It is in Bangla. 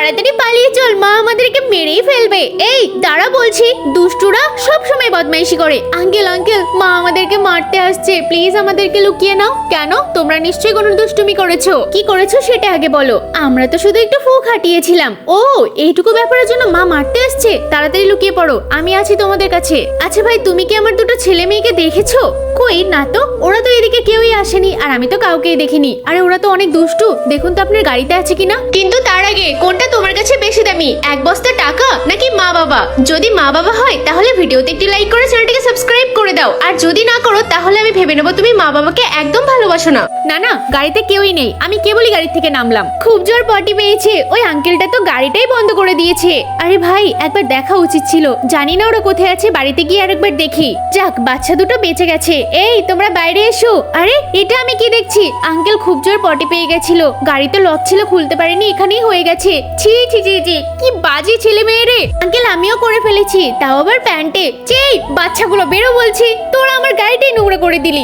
তাড়াতাড়ি পালিয়ে চল, মা আমাদেরকে মেরেই ফেলবে। এই দাঁড়া বলছি, দুষ্টুরা সব সময় বদমাইশি করে। আঙ্কেল আঙ্কেল, মা আমাদেরকে মারতে আসছে, প্লিজ আমাদেরকে লুকিয়ে নাও। কেন, তোমরা নিশ্চয়ই কোনো দুষ্টুমি করেছো। কি করেছো সেটা আগে বলো। আমরা তো শুধু একটু ফু খাটিয়েছিলাম। ও, এইটুকু ব্যাপারের জন্য মা মারতে আসছে? তাড়াতাড়ি লুকিয়ে পড়ো, আমি আছি তোমাদের কাছে। আচ্ছা ভাই, তুমি কি আমার দুটো ছেলে মেয়েকে দেখেছো? কই না তো, ওরা তো এদিকে কেউই আসেনি, আর আমি তো কাউকেই দেখিনি। আরে ওরা তো অনেক দুষ্টু, দেখুন তো আপনার গাড়িতে আছে কিনা। কিন্তু তার আগে কোনটা তোমার কাছে বেশি দামি, এক বস্তা টাকা নাকি মা বাবা? যদি মা বাবা হয় তাহলে ভিডিওতে একটি লাইক করে চ্যানেলটিকে সাবস্ক্রাইব করে দাও, আর যদি না করো তাহলে আমি ভেবে নেবো তুমি মা বাবাকে একদম ভালোবাসো না। না না, গাড়িতে কেউই নেই, আমি কেবলই গাড়ি থেকে নামলাম। খুব জোর পটি পেয়েছে, ওই আঙ্কেলটা তো গাড়িটাই বন্ধ করে দিয়েছে। আরে ভাই, একবার দেখা উচিত ছিল। জানি না ওরা কোথায় আছে, বাড়িতে গিয়ে আরেকবার দেখি। যাক, বাচ্চা দুটো বেঁচে গেছে। এই তোমরা বাইরে এসো। আরে এটা আমি কি দেখছি, আঙ্কেল খুব জোর পটি পেয়ে গেছিল, গাড়িতে লক ছিল, খুলতে পারেনি, এখানেই হয়ে গেছে। ছি ছি ছি ছি, কি বাজে ছেলে মেয়ে রে। আঙ্কেল আমিও করে ফেলেছি, তাও আবার প্যান্টে। চেই বাচ্চাগুলো বেরো বলছি, তোরা আমার গাড়িটাই নোংরা করে দিলি।